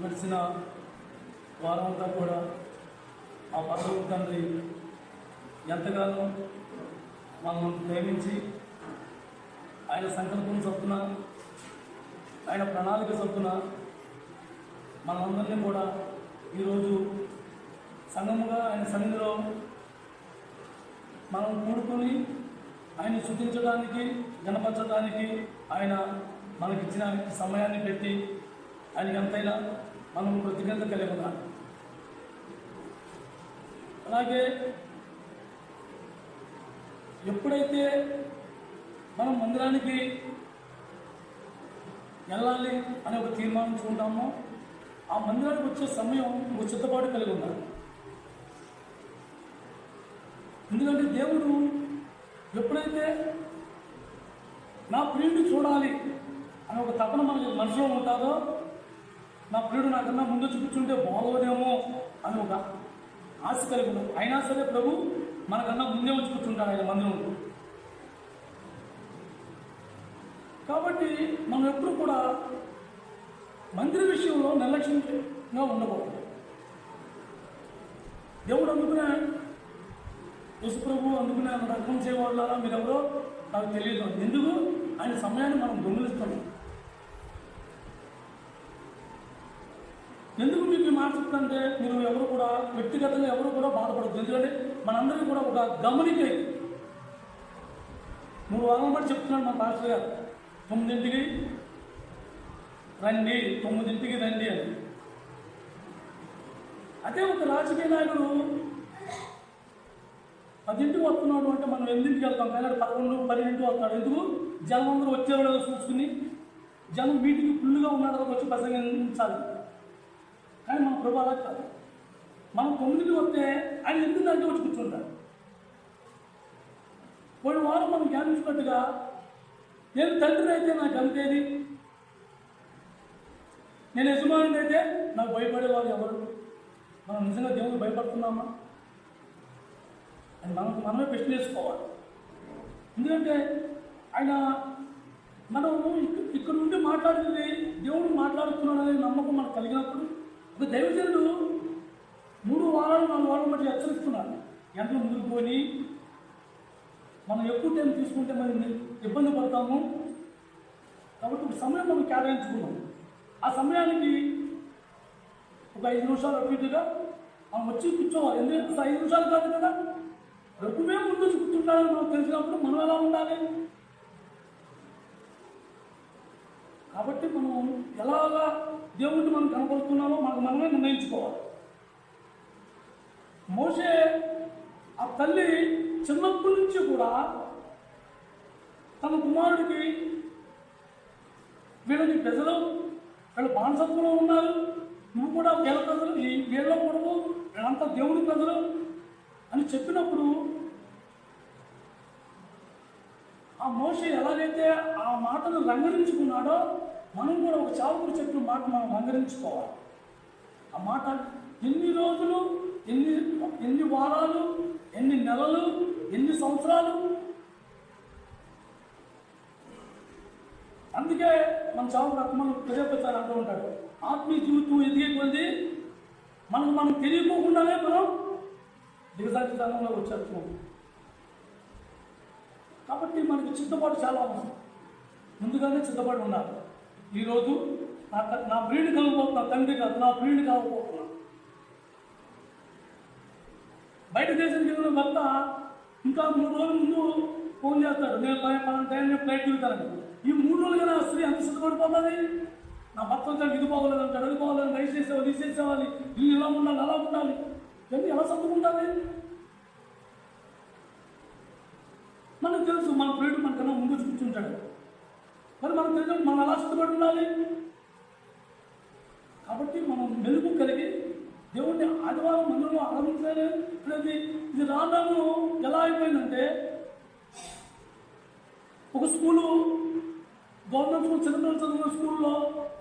గడిచిన వారం అంతా కూడా ఆ పరలోక తండ్రి ఎంతగానో మనల్ని ప్రేమించి ఆయన సంకల్పం చొప్పున ఆయన ప్రణాళిక చొప్పున మనందరినీ కూడా ఈరోజు సంఘముగా ఆయన సన్నిధిలో మనం కూడుకొని ఆయన స్తుతించడానికి గణపరచడానికి ఆయన మనకిచ్చిన సమయాన్ని పెట్టి ఆయనకి ఎంతైనా మనం కృతజ్ఞత కలిగి ఉన్నాం. అలాగే ఎప్పుడైతే మనం మందిరానికి వెళ్ళాలి అనే ఒక తీర్మానించుకుంటామో ఆ మందిరానికి వచ్చే సమయం ఒక సిద్ధపాటు కలిగి ఉండాలి. ఎందుకంటే దేవుడు ఎప్పుడైతే నా ప్రియుడిని చూడాలి అనే ఒక తపన మనకి మనసులో ఉంటుందో, నా ప్రియుడు నాకన్నా ముందు చూపించుంటే బాగోదేమో అని ఒక ఆశ కలిగి ఉన్నాం. అయినా సరే ప్రభు మనకన్నా ముందే వచ్చి కూర్చుంటాడు ఆయన మందిరంలో. కాబట్టి మనం ఎప్పుడు కూడా మందిర విషయంలో నిర్లక్ష్యంగా ఉండకూడదు. దేవుడు అందుకునే యేసుప్రభు అందుకునే రకం చేయవాళ్ళారా మీరెవరో నాకు తెలియదు. ఎందుకు ఆయన సమయాన్ని మనం దొంగిలిస్తున్నాం. ఎందుకు మీకు మాట చెప్తుంటే మీరు ఎవరు కూడా వ్యక్తిగతంగా ఎవరు కూడా బాధపడద్దు. ఎందుకంటే మనందరికీ కూడా ఒక గమనిక 3 వారాల పాటు చెప్తున్నాడు మన పాస్టర్ గారు, 9ంటికి రండి 9ంటికి రండి అని. అదే ఒక రాజకీయ నాయకుడు 10ంటికి వస్తున్నాడు అంటే మనం 8ంటికి వెళ్తాం, కానీ 11, 12ంటికి వస్తున్నాడు. ఎందుకు? జనం అందరూ వచ్చేవాళ్ళు చూసుకుని జనం మీటింగ్ ఫుల్గా ఉన్నాడు వచ్చి ప్రసంగించాలి. కానీ మన ప్రభు అలా కాదు. మనం 9కి వస్తే ఆయన 8 వచ్చి కూర్చుంటాడు. పోయిన వారం మనం ధ్యానించినట్టుగా నేను తండ్రిని అయితే నాకు అంతేది, నేను యజమాని అయితే నాకు భయపడేవాళ్ళు ఎవరు? మనం నిజంగా దేవుడికి భయపడుతున్నామా అని మనమే ప్రశ్న చేసుకోవాలి. ఎందుకంటే ఆయన మనం ఇక్కడ నుండి మాట్లాడుతుంది దేవుడు మాట్లాడుతున్నాడనే నమ్మకం మనకు కలిగినప్పుడు ఒక దైవజనుడు 3 వారాలు 4 వారాల మధ్య హెచ్చరిస్తున్నాడు. ఎంతలో ముందుకు పోయి మనం ఎక్కువ టైం తీసుకుంటే మనం ఇబ్బంది పడతాము. కాబట్టి ఒక సమయం మనం కేటాయించుకున్నాం. ఆ సమయానికి ఒక 5 నిమిషాలు అటు ఇటుగా మనం వచ్చి కూర్చోవాలి. ఎందుకంటే 5 నిమిషాలు కాదు కదా, ప్రభువే ముందు కూర్చుంటారని మనకు తెలిసినప్పుడు మనం ఎలా ఉండాలి? కాబట్టి మనం ఎలాగా దేవుడిని మనం కనపడుతున్నామో మనకు మనమే నిర్ణయించుకోవాలి. మోషే ఆ తల్లి చిన్నప్పటి నుంచి కూడా తన కుమారుడికి వీళ్ళని ప్రజలు వీళ్ళు బానిసత్వంలో ఉన్నారు, నువ్వు కూడా వీళ్ళ ప్రజలు, ఈ వీళ్ళ కొడుకు వీళ్ళంతా దేవుడి ప్రజలు అని చెప్పినప్పుడు ఆ మోషే ఎలాగైతే ఆ మాటను రంగరించుకున్నాడో మనం కూడా ఒక చావుకుడు చెప్పిన మాట మనం రంగరించుకోవాలి. ఆ మాట ఎన్ని రోజులు, ఎన్ని వారాలు, ఎన్ని నెలలు, ఎన్ని సంవత్సరాలు. అందుకే మన చావుకు మనం ప్రజాపతి అంటూ ఉంటాడు, ఆత్మీయ జీవితం ఎదిగే కొద్ది మనం తెలియకోకుండానే మనం దిగజాక్షితంలో వచ్చేస్తున్నాం. కాబట్టి మనకి సిద్ధపాటు చాలా అవసరం. ముందుగానే సిద్ధపడి ఉండాలి. ఈరోజు నా ప్రియుడిని కలగబోతున్నా, తండ్రి కాదు నా ప్రియుడిని కలగబోతున్నా. బయట దేశానికి వెళ్ళిన భర్త ఇంకా 3 రోజుల ముందు ఫోన్ చేస్తాడు, నేను టైం ఫ్లైట్ దిగుతానని. ఈ 3 రోజులుగా నా స్త్రీ అంత సిద్ధపడిపోతుంది. నా భర్త వచ్చాడు, ఇది పోగలేదు అంటాడు, అది పోగలేదు, రైస్ చేసేవాలి, ఇది చేసేవాలి, ఇల్లు ఇలా ఉండాలి, అలా ఉండాలి. ఇవన్నీ ఎలా సర్దుకుంటాలి? మనకు తెలుసు మన ప్రియుడు మనకన్నా ముందు కూర్చుంటాడు. మరి మనకు తెలియదు మనం ఎలా సిద్ధపడి ఉండాలి. కాబట్టి మనం మెలుగు కలిగి దేవుడిని ఆదివారం మందిరంలో ఆరాధించాలి. ఇది రాను ఎలా అయిపోయిందంటే, ఒక స్కూలు గవర్నమెంట్ స్కూల్ చిన్నపిల్లలు చదువుకున్న స్కూల్లో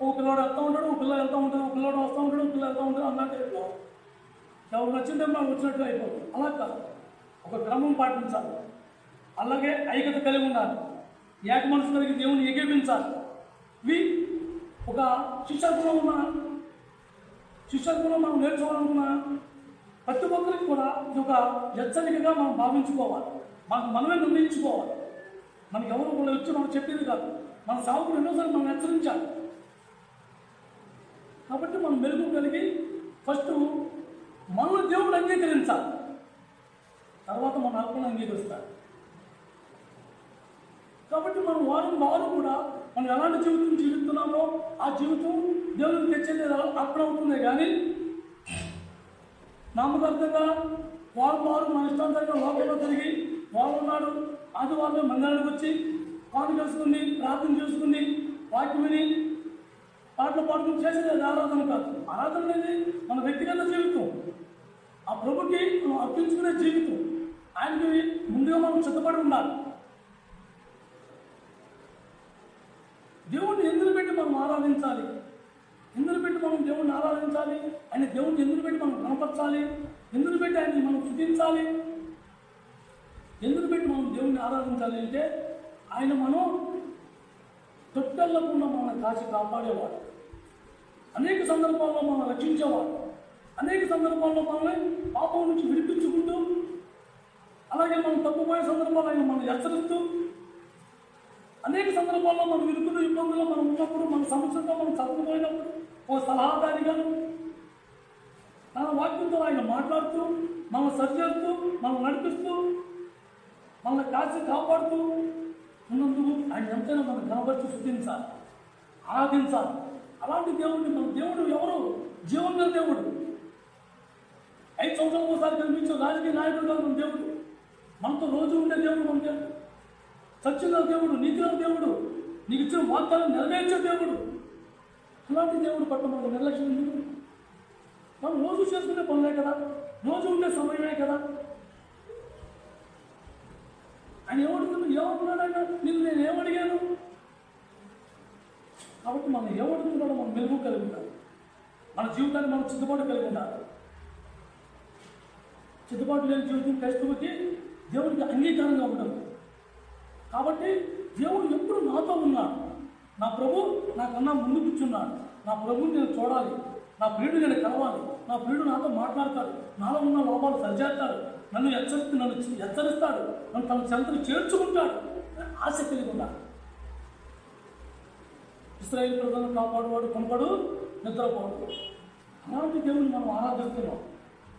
ఒక పిల్లవాడు వెళ్తూ ఉంటాడు, ఒక పిల్లలు వెళ్తూ ఉంటాడు, ఒక పిల్లవాడు వస్తూ ఉంటాడు, ఒక పిల్లలు వెళ్తూ ఉంటాడు అన్నట్టు అయిపోవాలి. ఎవరు నచ్చిందే మనం వచ్చినట్లు అయిపోతుంది. అలా కాదు, ఒక క్రమం పాటించాలి. అలాగే ఐక్యత కలిగి ఉండాలి. ఏక మనసు కలిగి దేవుని ఏకీపించాలి. ఇవి ఒక శిష్యత్వంలో ఉన్న శిష్యులు మనం నేర్చుకోవాలనుకున్న ప్రతి ఒక్కరికి కూడా ఇది ఒక హెచ్చరికగా మనం భావించుకోవాలి. మనమే నిర్ణయించుకోవాలి. మనకి ఎవరు కూడా వచ్చి మనం చెప్పేది కాదు. మన సాగులు ఎన్నోసార్లు మనం హెచ్చరించాలి. కాబట్టి మనం మెరుగు కలిగి ఫస్ట్ మనల్ని దేవుడు అంగీకరించాలి, తర్వాత మన ఆత్మను అంగీకరిస్తాడు. కాబట్టి మనం వారు కూడా మనం ఎలాంటి జీవితం జీవిస్తున్నామో ఆ జీవితం దేవుడికి తెచ్చేది అక్కడ అవుతుంది. కానీ నామకార్థంగా వారు మన ఇష్టాంతరంగా లోకంలో తిరిగి వాళ్ళు ఉన్నాడు ఆదివారం మందిరానికి వచ్చి పాటు చేసుకుని ప్రార్థన చేసుకుని వాక్యం విని పాటలు పాడుకుని చేసేది ఆరాధన కాదు. ఆరాధన అనేది మన వ్యక్తిగత జీవితం, ఆ ప్రభుకి మనం అర్పించుకునే జీవితం. ఆయనకి ముందుగా మనం సిద్ధపడి ఉండాలి. దేవుణ్ణి ఎందుకు పెట్టి మనం ఆరాధించాలి, ఎందుకు పెట్టి మనం దేవుణ్ణి ఆరాధించాలి, ఆయన దేవుణ్ణి ఎందుకు పెట్టి మనం కనపరచాలి, ఎందుకు పెట్టి ఆయన్ని మనం స్థుతించాలి, ఎందుకు పెట్టి మనం దేవుణ్ణి ఆరాధించాలి అంటే ఆయన మనం తొట్టెళ్లకుండా మనల్ని కాచి కాపాడేవాడు, అనేక సందర్భాల్లో మనం రక్షించేవాడు, అనేక సందర్భాల్లో మనల్ని పాపం నుంచి విడిపించుకుంటూ, అలాగే మనం తప్పుపోయే సందర్భాలు ఆయన మనం హెచ్చరిస్తూ, అనేక సందర్భాల్లో మనం ఇరుకులు ఇబ్బందుల్లో మనం ఉన్నప్పుడు, మన సమస్యలతో మనం చదువుకుపోయినప్పుడు ఒక సలహాదారిగాను తన వాక్యంతో ఆయన మాట్లాడుతూ, మనం సరిచేస్తూ, మనం నడిపిస్తూ, మనల్ని కాచి కాపాడుతూ ఉన్నందుకు ఆయన ఎంతైనా మనం కనబరిచి స్థుతించాలి, ఆరాధించాలి. అలాంటి దేవుడిని మన దేవుడు ఎవరు? జీవన దేవుడు. 5 సంవత్సరాలకు ఒకసారి కనిపించే రాజకీయ నాయకుడు కాదు మన దేవుడు. మనతో రోజు ఉండే దేవుడు మన దేవుడు. సత్యగల దేవుడు, నీతిగల దేవుడు, నీకు ఇచ్చిన వాగ్దానం నెరవేర్చే దేవుడు. అలాంటి దేవుడు పట్ల మనకు నిర్లక్ష్యం ఎందుకు? మనం రోజు చేసుకునే పనులే కదా, రోజు ఉండే సమయమే కదా. ఆయన ఏమడుగుతున్నాడు? ఆయన నేను ఏమడిగాను? కాబట్టి మనం ఏమడుగుతున్నాడో మనం మెరుగు కలిగి ఉండాలి. మన జీవితాన్ని మనం సిద్ధపాటు కలిగి ఉండాలి. సిద్ధపాటు లేని జీవితం క్రైస్తవుకి దేవుడికి అంగీకారంగా ఉండదు. కాబట్టి దేవుడు ఎప్పుడు నాతో ఉన్నాడు. నా ప్రభు నాకన్నా ముందు కూర్చున్నాడు. నా ప్రభుని నేను చూడాలి, నా ప్రియుడు నేను కలవాలి, నా ప్రియుడు నాతో మాట్లాడతాడు, నాలో ఉన్న లోపాలు సరిచేస్తాడు, నన్ను హెచ్చరిస్తాడు, నన్ను తన చెంతను చేర్చుకుంటాడు. ఆశ కలిగి ఉన్నాడు. ఇశ్రాయేలు ప్రజలను కాపాడువాడు కొనుగోడు, నిద్రపోడు. అలాంటి దేవుని మనం ఆరాధిస్తున్నాం.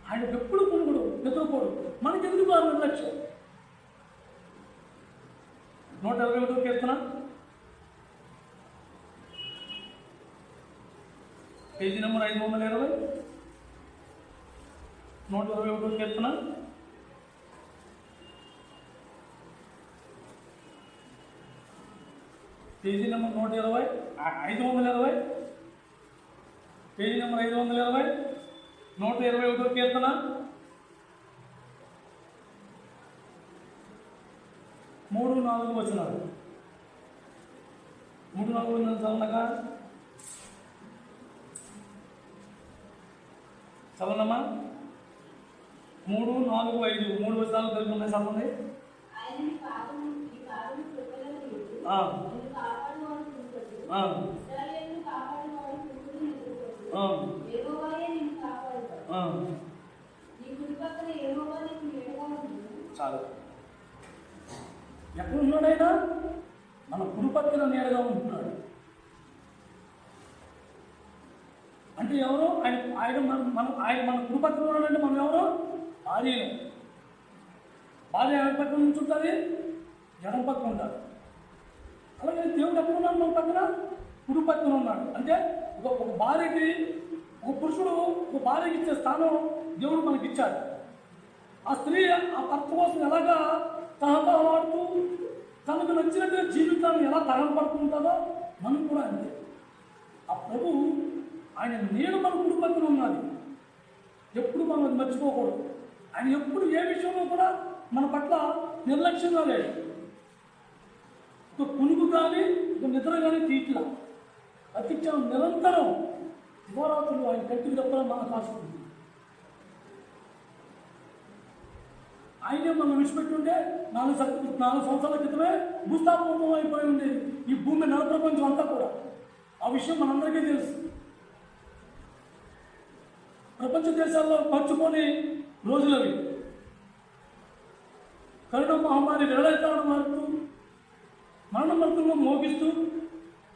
ఆయన ఎప్పుడు కొనుగోడు, నిద్రపోడు. మనకెందుకు ఆ నిర్లక్ష్యం? 121 కీర్తన పేజీ నెంబర్ 520. 121 కీర్తన పేజీ నెంబర్ 120, 520, పేజీ నెంబర్ 520, 121 కీర్తన 3-4 వచనాలు. 3-4 వచనాలు చదవనగా చదవనమ్మా. 3-4-5 3 వచనాలు కలిపి ఉన్నాయి. చదవండి. చాలు. ఎక్కడ ఉన్నాడు ఆయన? మన కుడి పక్కన నీడగా ఉంటున్నాడు. అంటే ఎవరు? ఆయన మన కుడి పక్కన ఉన్నాడంటే మనం ఎవరు? భార్య. భార్య ఎవరి పక్కన నుంచి ఉంటుంది? ఎడం పక్కన ఉంటాడు. అలాగే దేవుడు ఎక్కడ ఉన్నాడు? మన పక్కన కుడి పక్కన ఉన్నాడు. అంటే ఒక భార్యకి, ఒక పురుషుడు ఒక భార్యకి ఇచ్చే స్థానం దేవుడు మనకి ఇచ్చాడు. ఆ స్త్రీ ఆ భర్త కోసం ఎలాగా తహతహలాడుతూ తనకు నచ్చినట్టుగా జీవితాన్ని ఎలా తగలపడుతుంటుందో మనం కూడా అంతే. ఆ ప్రభు ఆయన నేను మన కుడి పక్కన ఉన్నది. ఎప్పుడు మనం అది మర్చిపోకూడదు. ఆయన ఎప్పుడు ఏ విషయంలో కూడా మన పట్ల నిర్లక్ష్యంగా లేదు. ఒక పునుగు కానీ ఒక నిద్ర కానీ తీట్లా అతిక్షణం నిరంతరం దివారాత్రులు ఆయన కంటికి తప్ప మన కాసుకుంది. ఆయనే మనం విడిచిపెట్టుంటే 4 సంవత్సరాల క్రితమే భూస్థాపనం అయిపోయి ఉండేది ఈ భూమి నల ప్రపంచం అంతా కూడా. ఆ విషయం మనందరికీ తెలుసు. ప్రపంచ దేశాల్లో మర్చిపోని రోజులవి. కరోనా మహమ్మారి విరళైతాడు మారుతూ మరణ మృతుల్లో మోగిస్తూ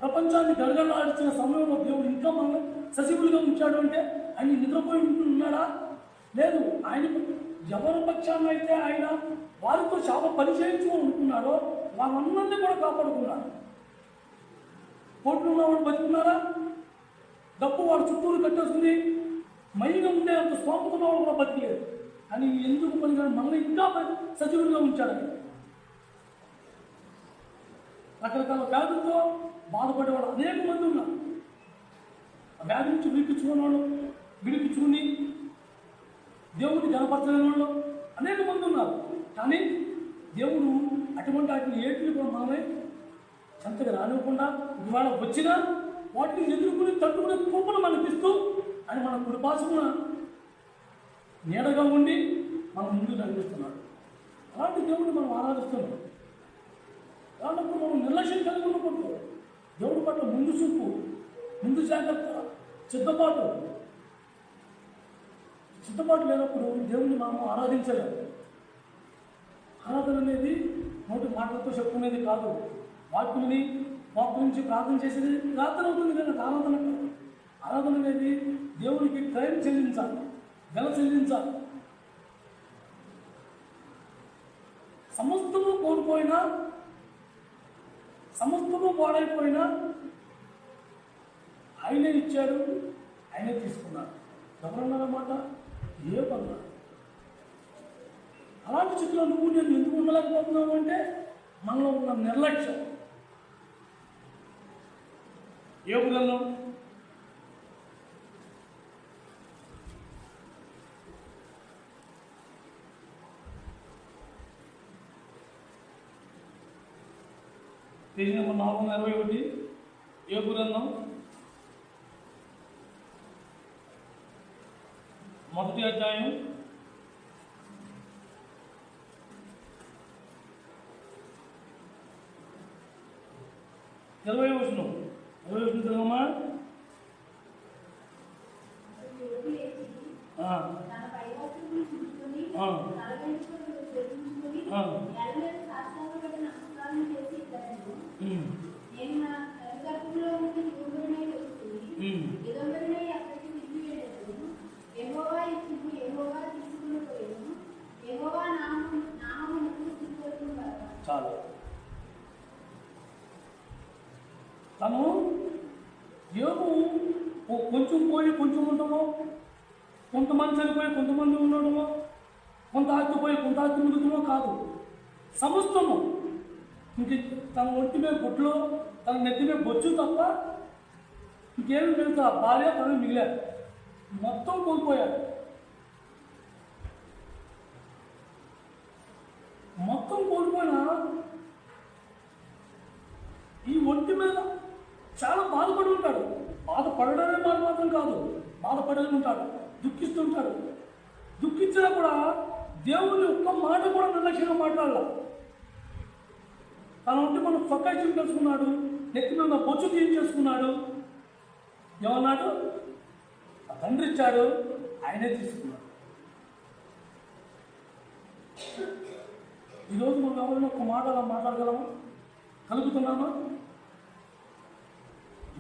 ప్రపంచాన్ని గడగడలాడించిన సమయంలో దేవుడు ఇంకా మనల్ని సజీవులుగా ఉంచాడు అంటే ఆయన నిద్రపోయి ఉన్నాడా? లేదు. ఆయన ఎవరి పక్షాన్ని అయితే ఆయన వారితో శాప పరిచయించుకొని ఉంటున్నాడో వాళ్ళందరినీ కూడా కాపాడుకున్నాడు. కోట్లు ఉన్నవాడు బతుకున్నారా? డబ్బు వాడు చుట్టూరు కట్టేస్తుంది మైగా ఉండే అంత స్తోమత ఉన్నవాడు కూడా బతికలేదు. అని ఎందుకు పనిగా మనల్ని ఇంకా సజీవులుగా ఉంచాడని. రకరకాల వ్యాధులతో బాధపడేవాడు అనేక మంది ఉన్నారు. ఆ వ్యాధి నుంచి విడిపించుకుని దేవుడిని గణపరచలేని వాళ్ళు అనేక మంది ఉన్నారు. కానీ దేవుడు అటువంటి వాటిని ఏటిని కూడా మనమే చెంతగా రానివ్వకుండా ఇవాళ వచ్చినా వాటిని ఎదుర్కొని తట్టుకునే కృపను మనకిస్తూ అని మన కృపాసమున నీడగా ఉండి మనం ముందుకు నడిపిస్తున్నాడు. అలాంటి దేవుడిని మనం ఆరాధిస్తున్నాం. అలాంటప్పుడు మనం నిర్లక్ష్యం కలిగి ఉన్నప్పుడు దేవుడి పట్ల ముందు చూపు, ముందు జాగ్రత్త, సిద్ధపాటు లేనప్పుడు దేవుడిని మనం ఆరాధించలేము. ఆరాధన అనేది నోటి మాటలతో చెప్పుకునేది కాదు. వాక్యం నుంచి ప్రార్థన చేసేది ప్రార్థన అవుతుంది కానీ ఆరాధన కాదు. ఆరాధన అనేది దేవునికి క్రయం చెల్లించాలి, వెల చెల్లించాలి. సమస్తము కోల్పోయినా, సమస్తము పాడైపోయినా ఆయనే ఇచ్చాడు, ఆయనే తీసుకున్నాడు. ఎవరన్నారన్నమాట? ఏ పన్నా. అలాంటి స్థితిలో నేను ఎందుకు ఉండలేకపోతున్నావు అంటే మనలో ఉన్న నిర్లక్ష్యం. యోబు గ్రంథం 421 యోబు గ్రంథం 1వ అధ్యాయం 20వ వచనం చదవమ్మా. చాలు. తను యోబు కొంచెం పోయి కొంచెం ఉండమో, కొంతమంది చనిపోయి కొంతమంది ఉండడమో, కొంత ఆస్తిపోయి కొంత ఆస్తి మిగులుతమో కాదు. సమస్తము ఇంక తన ఒంటి మీద గుడ్లో, తన నెత్తి మీద బొచ్చు తప్ప ఇంకేమి మిగతా భార్య తను మిగిలారు. మొత్తం కోల్పోయాడు. మొత్తం కోల్పోయినా ఈ ఒంటి మీద చాలా బాధపడి ఉంటాడు. బాధపడడమే మాట మాత్రం కాదు, బాధపడే ఉంటాడు, దుఃఖిస్తుంటాడు. దుఃఖించినా కూడా దేవుని ఒక్క మాట కూడా నిర్లక్ష్యంగా మాట్లాడాల. తన ఒంటి మనం చొక్కా చేసుకున్నాడు, నెత్తి మీద బొచ్చు తీయించేసుకున్నాడు. ఏమన్నాడు? ఆ తండ్రి ఇచ్చాడు, ఆయనే తీసుకున్నాడు. ఈరోజు మనం ఎవరైనా ఒక్క మాట అలా మాట్లాడగలమా? కలుగుతున్నామా?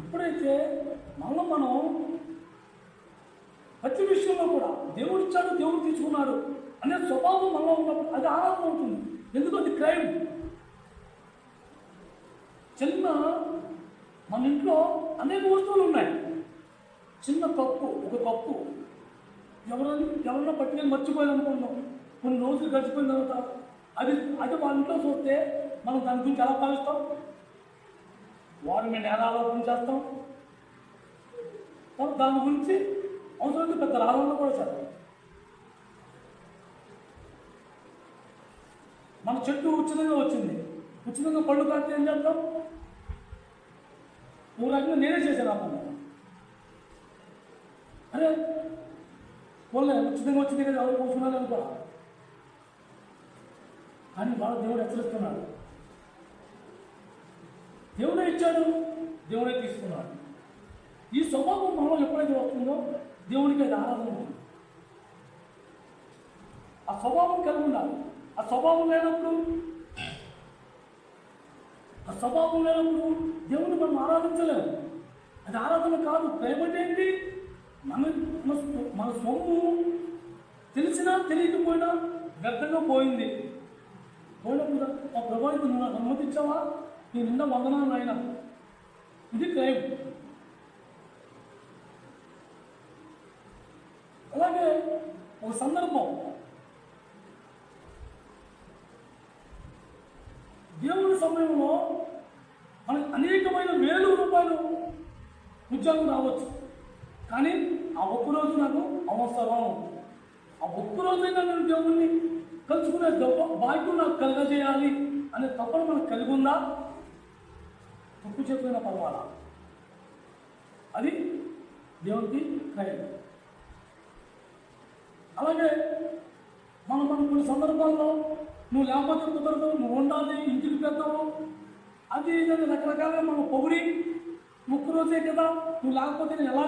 ఎప్పుడైతే మనం ప్రతి విషయంలో కూడా దేవుడు ఇచ్చాడు, దేవుడు తీసుకున్నాడు అనే స్వభావం మనలో ఉన్నప్పుడు అది ఆరాధన అవుతుంది. ఎందుకు? అది క్రైమ్. చిన్న మన ఇంట్లో అనేక వస్తువులు ఉన్నాయి. చిన్న కప్పు, ఒక కప్పు ఎవరైనా పట్టుకొని మర్చిపోయాలనుకున్నాం, కొన్ని రోజులు గడిచిపోయిన తర్వాత అది వాళ్ళ ఇంట్లో చూస్తే మనం దాని గురించి ఎలా భావిస్తాం? వారు మేము నేరాలోపం చేస్తాం. దాని గురించి అవసరం పెద్ద రాళ్ళలో కూడా చేస్తాం. మన చెట్టు ఉచితంగా వచ్చింది, ఉచితంగా పళ్ళు కాస్తే ఏం చేస్తాం? ఓ రకంగా నేనే చేశాను ఆ పని. అరే పోలే, ఉచితంగా వచ్చింది కదా, ఎవరు కూర్చున్నాను అనుకో. కానీ వాళ్ళ దేవుడు హెచ్చరిస్తున్నాడు. దేవుడే ఇచ్చాడు, దేవుడే తీసుకున్నాడు. ఈ స్వభావం మనలో ఎప్పుడైతే వస్తుందో దేవుడికి అది ఆరాధన ఉంటుంది. ఆ స్వభావం కలిగి ఉండాలి. ఆ స్వభావం లేనప్పుడు దేవుని మనం ఆరాధించలేము. అది ఆరాధన కాదు. ప్రేమ అంటే ఏంటి? మన సొమ్ము తెలిసినా తెలియకపోయినా వ్యర్థంగా పోయినప్పుడు ఆ ప్రభావితం నువ్వు నాకు అనుమతించావా, నీ నిన్న వందనాలు ఆయన. ఇది క్రైమ్. అలాగే ఒక సందర్భం, దేవుని సమయంలో మనకు అనేకమైన వేల రూపాయలు ఉద్యోగం రావచ్చు, కానీ ఆ ఒక్కరోజు నాకు అవసరం. ఆ ఒక్కరోజైనా నేను దేవుణ్ణి కలుసుకునే భాగ్యం నాకు కలగజేయాలి అనే తప్పన మనకు కలిగి ఉందా? తప్పు చెప్పిన పర్వాలా, అది దేవునికి క్రైమ్. అలాగే మనం కొన్ని సందర్భాల్లో నువ్వు లేకపోతే కుదరదు, నువ్వు ఉండాలి, ఇంటికి పెద్దావు, అది ఇదని రకరకాలుగా మనం పొగిడి ముక్కు రోజే కదా, నువ్వు లేకపోతే నేను ఎలా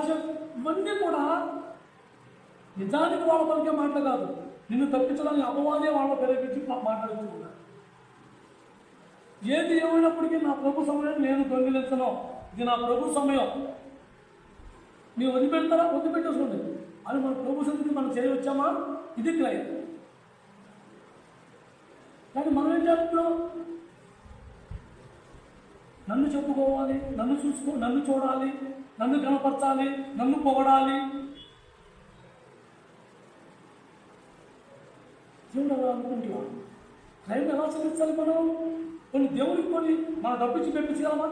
ఇవన్నీ కూడా నిజానికి వాళ్ళ పలికే మాట కాదు. నిన్ను తప్పించడానికి అపవాదే వాళ్ళ ప్రేరేపించి మాట్లాడుతున్నారు. ఏది ఏమైనప్పటికీ నా ప్రభు సమయం నేను దొంగిలించను, ఇది నా ప్రభు సమయం. మీరు వదిలిపెడతారా? వదిలిపెట్టేసుకోండి. అని మన ప్రభు సన్నిధికి మనం చేయవచ్చామా? ఇది క్రైమ్. కానీ మనం ఏం చేస్తున్నాం? నన్ను చెప్పుకోవాలి, నన్ను చూడాలి, నన్ను కనపరచాలి, నన్ను పొగడాలి. దేవుడు అలా అనుకుంటున్నాం. క్రైమ్ ఎలా చెల్లించాలి మనం? కొన్ని దేవుడికి మన డబ్బిచ్చి పెంపించగలమా?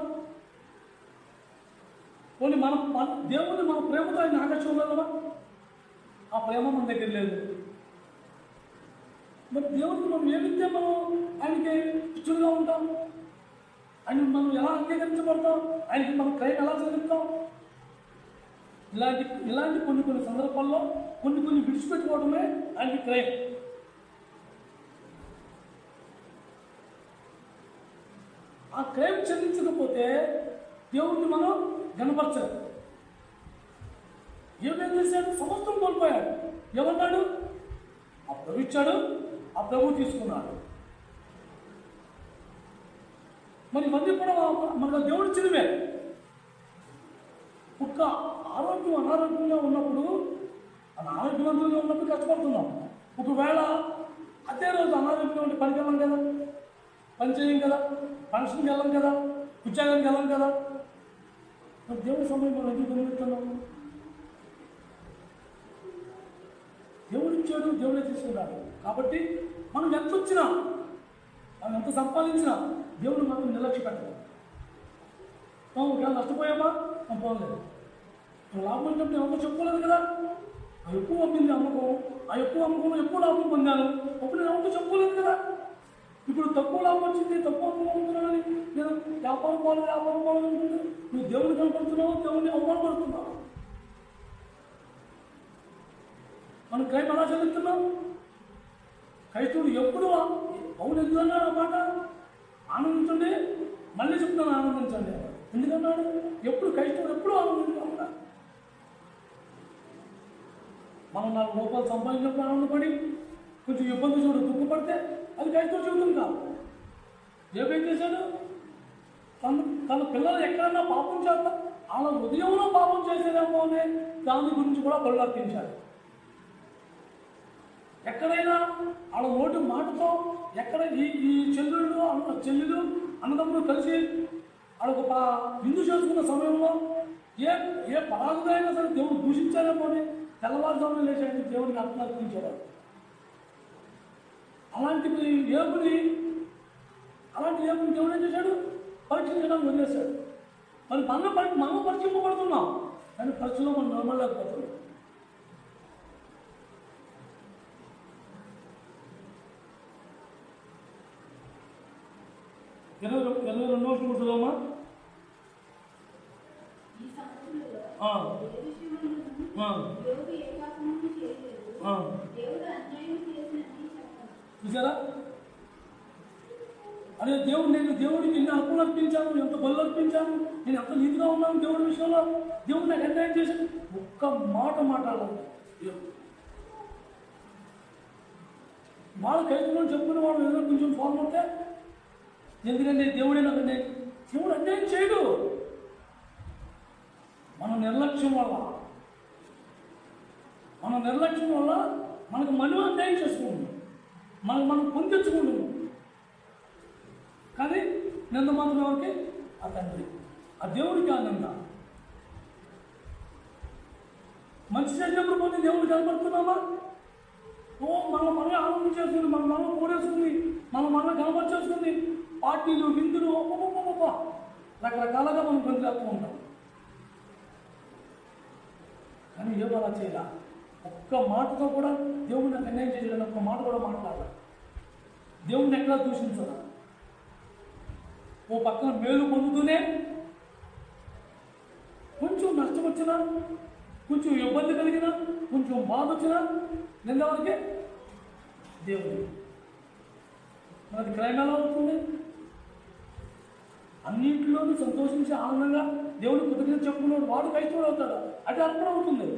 కొన్ని దేవుడిని మన ప్రేమతో ఆయన ఆకర్షించగలమా? ఆ ప్రేమ మన దగ్గర లేదు. మరి దేవుడికి మనం ఏమిస్తే మనం ఆయనకి ఇష్టంగా ఉంటాం? ఆయన మనం ఎలా అంగీకరించబడతాం? ఆయనకి మనం క్రైమ్ ఎలా చెల్లిస్తాం? ఇలాంటి కొన్ని సందర్భాల్లో కొన్ని విడిచిపెట్టుకోవడమే ఆయనకి క్రైమ్. ఆ క్రైమ్ చెల్లించకపోతే దేవుడిని మనం గణపరచలేదు. ఏమేం చేశాడు? సమస్తం కోల్పోయాడు. ఏమన్నాడు? ఆ ప్రభు ఇచ్చాడు, ఆ ప్రభు తీసుకున్నాడు. మరి ఇవన్నీ కూడా మన దేవుడు చిన్నవే. ఒక్క అనారోగ్యంగా ఉన్నప్పుడు, అనారోగ్యవంతంగా ఉన్నప్పుడు కష్టపడుతున్నాం. ఒకవేళ అదే రోజు అనారోగ్యంగా ఉంటే పనికి వెళ్ళం కదా, పని చేయం కదా, ఫంక్షన్కి వెళ్ళం కదా, ఉద్యోగానికి వెళ్ళం కదా. మరి దేవుడి సమయం మనం ఎందుకు గమనిస్తున్నాము? దేవుడు ఇచ్చాడు, దేవుడే తీసుకున్నాడు. కాబట్టి మనం ఎంత వచ్చినా, మనం ఎంత సంపాదించినా దేవుడు మాత్రం నిర్లక్ష్య పెట్టాలి. ఒకవేళ నష్టపోయామా? పోలేదు. లాభం అంటే ఎవరో చెప్పుకోలేదు కదా. ఆ ఎక్కువ అమ్మింది అమ్మకం, ఆ ఎక్కువ అమ్మకం ఎక్కువ లాభం పొందాను, అప్పుడు నేను ఎవరితో చెప్పుకోలేదు కదా. ఇప్పుడు తక్కువ లాభం వచ్చింది, తక్కువ అమ్ముకుంటున్నానని నేను వ్యాపారం పోవాలంటుంది. నువ్వు దేవుడిని కనపడుతున్నావు, దేవుడిని అవమానపడుతున్నావు. మనం క్రైమ్ ఎలా చెల్లిస్తున్నాం? క్రైస్తవుడు ఎప్పుడు అవును ఎందుకన్నాడు ఆ మాట? ఆనందించండి, మళ్ళీ చెప్తున్నాను ఆనందించండి. ఎందుకన్నాడు? ఎప్పుడు క్రైస్తవుడు ఎప్పుడు ఆనందించాలి. మనం 4 రూపాయలు సంపాదించినప్పుడు ఆనందపడి కొంచెం ఇబ్బంది చూడు దుఃఖపడితే అది క్రైస్తవ జీవితం కాదు. ఏమేం చేశాడు? తన పిల్లలు ఎక్కడన్నా పాపం చేస్తా వాళ్ళ ఉదయంలో పాపం చేసేదేమో అనే దాని గురించి కూడా పరివర్తించాడు. ఎక్కడైనా వాళ్ళ నోటి మాటతో ఎక్కడ ఈ చెల్లెలు అన్నదమ్ములు కలిసి వాళ్ళకు విందు చేసుకున్న సమయంలో ఏ పరాగుగా అయినా సరే దేవుడు దూషించారేమో అని తెల్లవారుజామున లేచేసి దేవుడికి అర్థించేవాడు. అలాంటి ఏపుని దేవుడు ఏం చేశాడు? పరీక్షించడానికి వదిలేశాడు. మరి మనం పరీక్షింపబడుతున్నాం, కానీ పరీక్షలో మనం నమ్మలేకపోతున్నాం. ఇరవై 22వ చూద్దామా? చూసారా? అదే నేను దేవుడికి ఎన్ని హక్కులు అర్పించాను, ఎంత బలు అర్పించాను, నేను ఎంత నీతిగా ఉన్నాను దేవుడి విషయంలో. దేవుడు నాకు ఎంజాయ్ చేశాను. ఒక్క మాట మాట్లాడాలి. వాళ్ళు క్రైస్తవులు చెప్పుకునే వాళ్ళు ఏదో కొంచెం ఫార్మ్ అవుతే ఎందుకంటే దేవుడే నాకు దేవుడు అన్యాయం చేయడు. మన నిర్లక్ష్యం వల్ల మనకు మనం అన్యాయం చేసుకుంటాం, మనం పొందించుకుంటున్నాం. కానీ నిన్న మాత్రం ఎవరికి? ఆ తండ్రి, ఆ దేవుడికి ఆనంద. మంచి చేసినప్పుడు పోతే దేవుడు కనపడుతున్నామా? మనమే ఆనందం చేసుకుని మనం కూడేసుకుని మనం కనపరిచేసుకుని పార్టీలు విందులు రకరకాలుగా మనం బదిలేస్తూ ఉంటాం. కానీ ఏదో అలా చేయాల. ఒక్క మాటతో కూడా దేవుడిని అన్యాయం చేయాలని ఒక్క మాట కూడా మాట్లాడాలి. దేవుడిని ఎక్కడా దూషించాలి. ఓ పక్కన మేలు పొందుతూనే కొంచెం నష్టం వచ్చినా, కొంచెం ఇబ్బంది కలిగినా, కొంచెం బాధ వచ్చినా నిన్నవరకే దేవుడు. మనది క్రైమ్ ఎలా అవుతుంది? అన్నింటిలోనూ సంతోషించి ఆనందంగా దేవుడు కృతజ్ఞత చెప్పుకున్నాడు వాడు క్రైస్తవుడు అవుతాడు. అంటే అర్పణ అవుతుంది.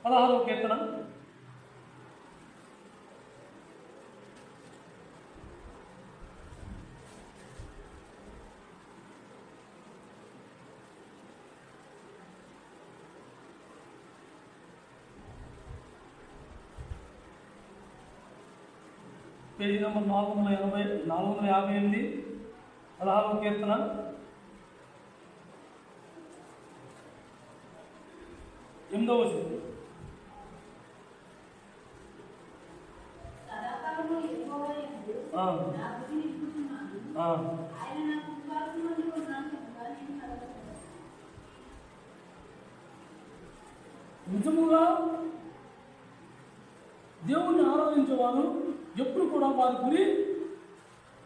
పదహారవ కీర్తన పేజీ నెంబర్ 458, 16వ కీర్తన 8వ వచనం. నిజముగా దేవుణ్ణి ఆరాధించేవారు ఎప్పుడు కూడా వారి గురి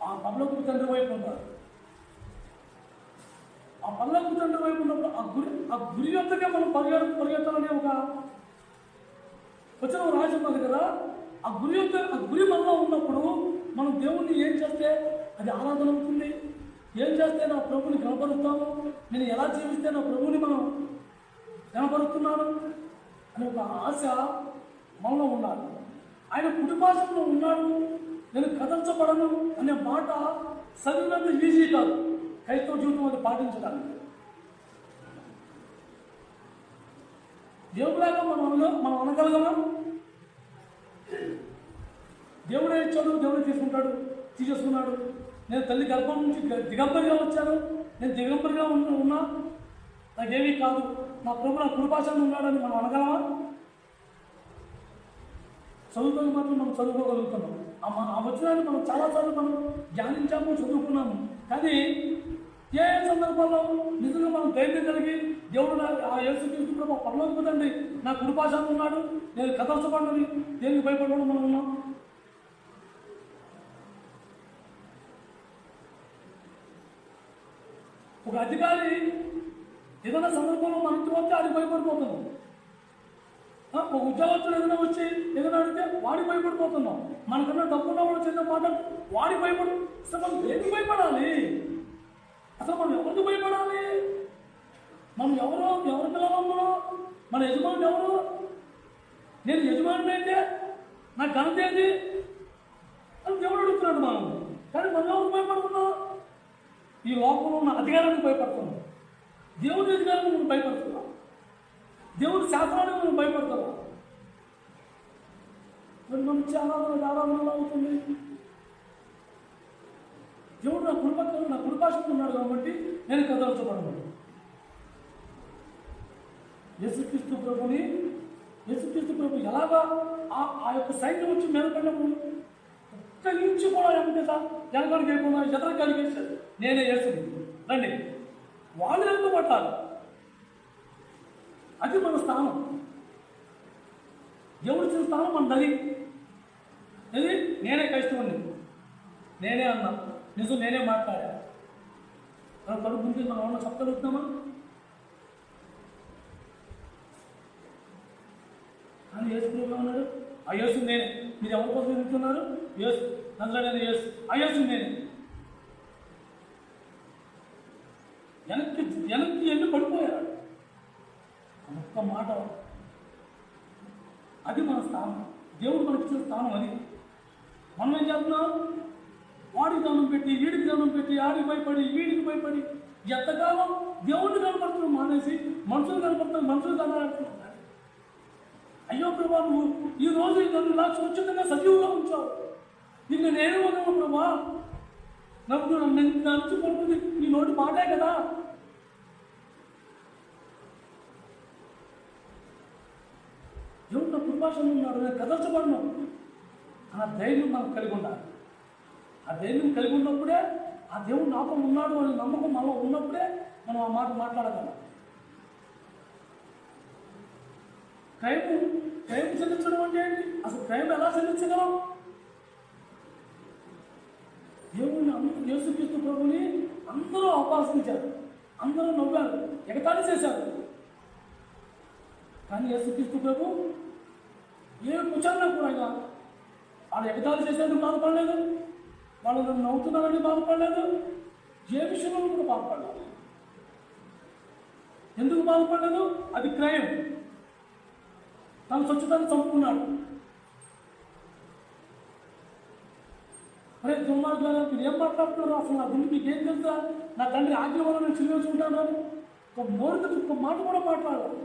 ఆ పరలోకపు తండ్రి వైపు ఉంటారు. ఆ పరలోకపు తండ్రి వైపు ఉన్నప్పుడు ఆ గురి యొక్కకే మనం పరిగెత్తాలనే ఒక వచనం రాసి ఉన్నది కదా. ఆ గురి మనలో ఉన్నప్పుడు మనం దేవుణ్ణి ఏం చేస్తే అది ఆరాధన అవుతుంది. ఏం చేస్తే నా ప్రభుని కనపరుస్తాను, నేను ఎలా జీవిస్తే నా ప్రభుని మనం కనపరుస్తున్నాను అనే ఒక ఆశ మనలో ఉండాలి. ఆయన కుటుంబాసంలో ఉన్నాడు, నేను కదల్చబడను అనే మాట సరిగ్గా ఈజీ కాదు క్రైస్తవ జీవితం అది పాటించడానికి. దేవుడిలాగా మనం అనగలగమా? దేవుడే ఇచ్చాడు, దేవుడే తీసేసుకున్నాడు. నేను తల్లి గర్భం నుంచి దిగంబరిగా వచ్చాను, నేను దిగంబరిగా ఉన్నా, నాకేమీ కాదు, నా ప్రభు నా కృపాసంలో ఉన్నాడని మనం అనగలమా? చదువుకొని మాత్రం మనం చదువుకోగలుగుతున్నాం. ఆ వచనాన్ని మనం చాలాసార్లు మనం ధ్యానించాము, చదువుకున్నాము. కానీ ఏ సందర్భంలో నిజంగా మనం ధైర్యం కలిగి దేవుడు ఆ యేసుక్రీస్తు ప్రభు పరలోకపు తండ్రి నా కృపాసంలో ఉన్నాడు, నేను కదల్చబడినది, దేనికి భయపడడం మనం ఉన్నాం? ఒక అధికారి ఏదైనా సందర్భంలో మన ఇంటి వస్తే అది భయపడిపోతున్నాం. ఒక ఉద్యోగస్తులు ఏదైనా వచ్చి ఏదైనా అడిగితే వాడికి భయపడిపోతున్నాం. మనకన్నా డబ్బున్న వాళ్ళు చిన్న మాట వాడికి అసలు మనం దేనికి భయపడాలి? అసలు మనం ఎవరికి భయపడాలి? మనం ఎవరి పిల్లలు? మన యజమానులు ఎవరు? నేను యజమానులు అయితే నాకు ఘనత ఏంటి అని దేవుడు అడుగుతున్నాడు మనం. కానీ మనం ఎవరికి భయపడుతున్నాం? ఈ లోకంలో ఉన్న అధికారానికి భయపడుతున్నాం, దేవుడి అధికారానికి మనం భయపడుతున్నాం, దేవుడి శాస్త్రానికి మనం భయపడుతున్నాం. మరి మనం చాలా ఆరాధనలో అవుతుంది. దేవుడు నా కృపాశక్తి ఉన్నాడు కాబట్టి నేను కదల్చబడను. యేసుక్రీస్తు ప్రభు ఎలాగా ఆ యొక్క సైన్యం వచ్చి మేలుపడినప్పుడు ఒక్క ఇంచు కూడా వెనకడికి వేయకుండా ఎదరికి కలిగేశాడు. నేనే యేసుని రండి, వాళ్ళు ఎందుకు పట్టాలి? అది మన స్థానం. దేవుడు ఇచ్చిన స్థానం మన దలి. ఇది నేనే క్రైస్తవుని, నేనే అన్నా, నిజం నేనే మాట్లాడా. మనం కడుపు గురించి మనం ఏమన్నా చెప్పగలుగుతున్నామా? కానీ యేసు ప్రభు ఉన్నాడు, ఆ యేసు నేనే. మీరు ఎవరి కోసం ఎదుగుతున్నారు? యేసు నజరేయుడైన యేసు, ఆ యేసు నేనే. వెనక్కి ఎన్ని పడిపోయాడు. ఒక్క మాట అది మన స్థానం. దేవుడు మనకి ఇచ్చిన స్థానం అది. మనం ఏం చేస్తున్నాం? వాడికి దండం పెట్టి, వీడికి దండం పెట్టి, ఆడికి భయపడి, వీడికి భయపడి ఎంతకాలం దేవుడిని కనపడుతున్నాం మానేసి మనుషులు కనపడుతున్నాం, మనుషులు కనపడుతున్నాం. అయ్యో ప్రభా, నువ్వు ఈ రోజు నన్ను ఇలా సురక్షితంగా సజీవుగా ఉంచావు, నీకు నేను ఏమన్నాను ప్రభా, నన్ను నడిచి పడుతుంది నీ నోటి మాటే కదా. దేవుడు నా కృపాశంలో ఉన్నాడు, నేను కదర్చబడినా అన్న ధైర్యం మనం కలిగి ఉండాలి. ఆ ధైర్యం కలిగి ఉన్నప్పుడే, ఆ దేవుడు నాతో ఉన్నాడు అనే నమ్మకం మనలో ఉన్నప్పుడే మనం ఆ మాట మాట్లాడగలం. క్రైమ్ చెల్లించడం అంటే ఏంటి? అసలు క్రైమ్ ఎలా చెల్లించగలం? దేవుడిని యేసుక్రీస్తు ప్రభుని అందరూ అపహాసించారు, అందరూ నవ్వారు, ఎగతాళి చేశారు. కానీ యేసుక్రీస్తు ప్రభు ఏ కూర్చొన్నా కూడా ఆయన వాళ్ళు ఎగతాళి చేసేందుకు బాధపడలేదు, వాళ్ళు నన్ను నవ్వుతున్నారని బాధపడలేదు, ఏ విషయంలో కూడా బాధపడలేదు. ఎందుకు బాధపడలేదు? అది క్రైమ్. తన స్వచ్ఛతను చంపుకున్నాడు. అరే దుర్మార్గులారా, మీరు ఏం మాట్లాడుతున్నారు? అసలు నా గురించి మీకు ఏం తెలుసా? నా తండ్రి ఆజ్ఞ వల్ల నేను చిల్లించుకుంటాను. ఒక మోరుకు ఒక మాట కూడా మాట్లాడాలి.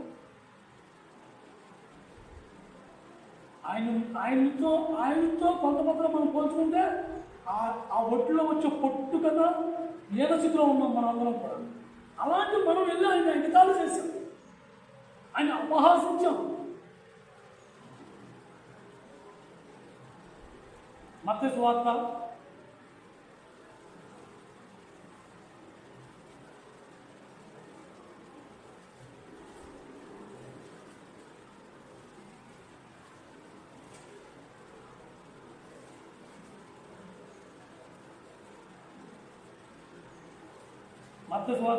ఆయనతో కొంతమంది మనం పోల్చుకుంటే ఆ ఒట్టులో వచ్చే పొట్టు కదా ఏదో స్థితిలో ఉన్నాం మనం అందరం కూడా. అలాంటి మనం వెళ్ళి ఆయన ఎగతాళి చేశాం, ఆయన అపహాసించాం. మత్తయి సువార్త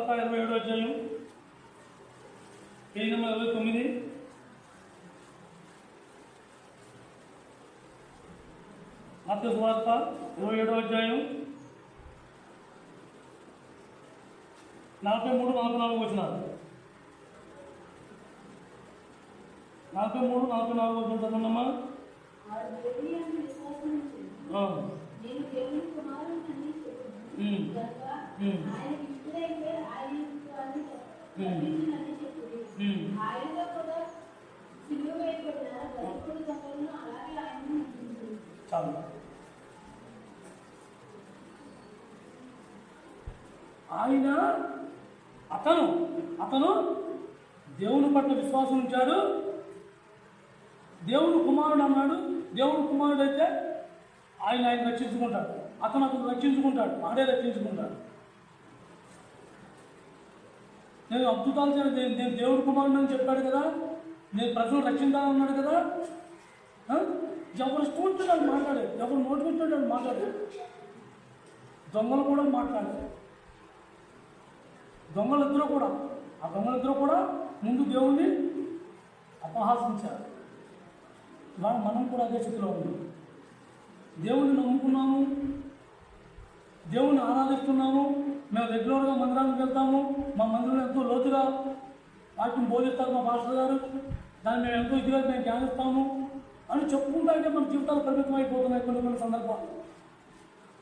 27వ అధ్యాయం పేజీ నెంబర్ 29. మత్తయి సువార్త 27వ అధ్యాయం 43-44 వచనాలు. 43-44 వచనం చదవమ్మా. చాలు. ఆయన అతను దేవుని పట్ల విశ్వాసం ఉంచాడు. దేవుడు కుమారుడు అన్నాడు. దేవుడు కుమారుడు అయితే ఆయన రక్షించుకుంటాడు. అతను రక్షించుకుంటాడు, ఆడే రక్షించుకుంటాడు. నేను అద్భుతాలు చేయను, నేను దేవుడు కుమారుడు అని చెప్పాడు కదా, నేను ప్రజలు రక్షించాలన్నాడు కదా. ఎవరు ఇష్టం వచ్చినాడు మాట్లాడారు, ఎవరు నోటి పెట్టాడు మాట్లాడారు. దొంగలు కూడా మాట్లాడారు. దొంగలిద్దరూ కూడా ముందు దేవుణ్ణి అపహాసించారు. ఇవాళ మనం కూడా అదే స్థితిలో ఉన్నాం. దేవుణ్ణి నమ్ముకున్నాము, దేవుణ్ణి ఆరాధిస్తున్నాము, మేము రెగ్యులర్గా మందిరానికి వెళ్తాము, మా మందిరంలో ఎంతో లోతుగా వాటిని బోధిస్తారు మా పాస్టర్ గారు, దాన్ని మేము ఎంతో ఇదిగా మేము ధ్యానిస్తాము అని చెప్పుకుంటే మన జీవితాలు పరిమితం అయిపోతున్నాయి కొన్ని సందర్భాలు.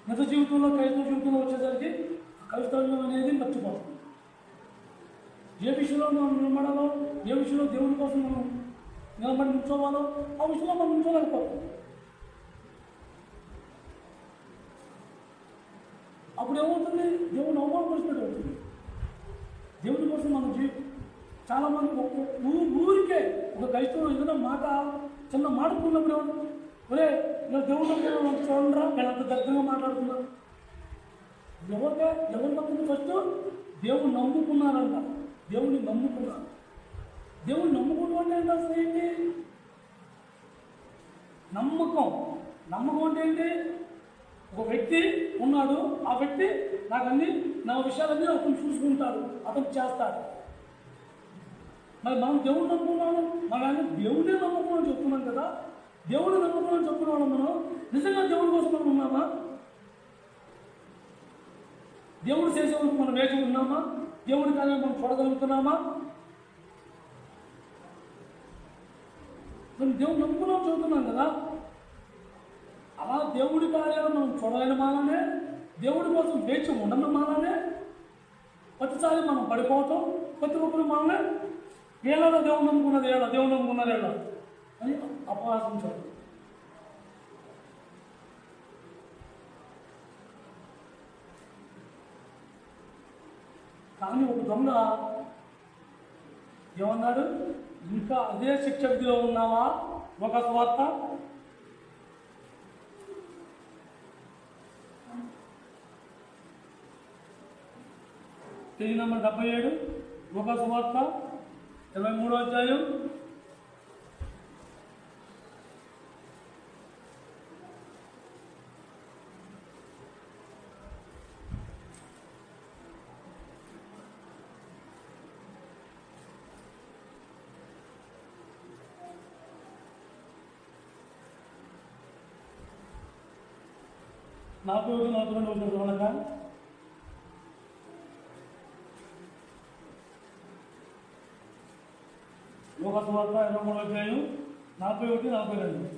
నిజ జీవితంలో క్రైస్తవ జీవితంలో వచ్చేసరికి క్రైస్తవ్యం అనేది మర్చిపోతుంది. ఏ విషయంలో మనం నిలబడాలో, ఏ విషయంలో దేవుని కోసం మనం నిలబడి నిల్చోవాలో ఆ విషయంలో మనం నిల్చోలేకపోతాం. అప్పుడు ఏమవుతుంది? దేవుని అవమానపరిచినట్టు అవుతుంది. దేవుని కోసం మన చాలామంది ఊరికే ఒక క్రైస్తవులు ఏదైనా మాట చిన్న మాట్లాడుకున్నప్పుడు ఏమన్నా, ఒరే నేను దేవుడు చూడరా వీళ్ళంత దగ్గరగా మాట్లాడుతున్నారు. ఎవరు నమ్ముతుంది? ఫస్ట్ దేవుడు నమ్ముకున్నారంట. దేవుడిని నమ్ముకున్నారు. దేవుడిని నమ్ముకుంటూ అంటే అసలు ఏంటి? నమ్మకం అంటే ఏంటి? ఒక వ్యక్తి ఉన్నాడు, ఆ వ్యక్తి నా విషయాలన్నీ అతను చూసుకుంటాడు, అతను చేస్తాడు. మరి మనం దేవుడు నమ్ముకున్నాము, మనం దేవుడే నమ్ముకున్నామని చెప్తున్నాం కదా. దేవుడు నమ్ముకున్నామని చెప్తున్నాడు. మనం నిజంగా దేవుడి కోసం మనం ఉన్నామా? దేవుడు చేసేందుకు మనం వేచి ఉన్నామా? దేవుడి కానీ మనం చూడగలుగుతున్నామా? మేము దేవుడు నమ్ముకున్నాం చదువుతున్నాం కదా. అలా దేవుడి కార్యాలు మనం చూడలేని మాలనే, దేవుడి కోసం వేచి ఉండని మాలనే, ప్రతిసారి మనం పడిపోవటం, ప్రతి ఒక్కరు మనమే ఏళ్ళ దేవుడు నమ్ముకున్నది ఏళ్ళ దేవుడు నమ్ముకున్నది ఏళ్ళ అని అపహాసించారు. కానీ ఒక దొంగ ఏమన్నాడు, ఇంకా అదే శిక్ష విధిలో ఉన్నావా? ఒక స్వార్త పేజీ నెంబర్ 77, ఒక స్వార్త 23వ అధ్యాయం. నాకు 42 చూడగా ఒక స్వార్త 23వ అధ్యాయం 41, 42.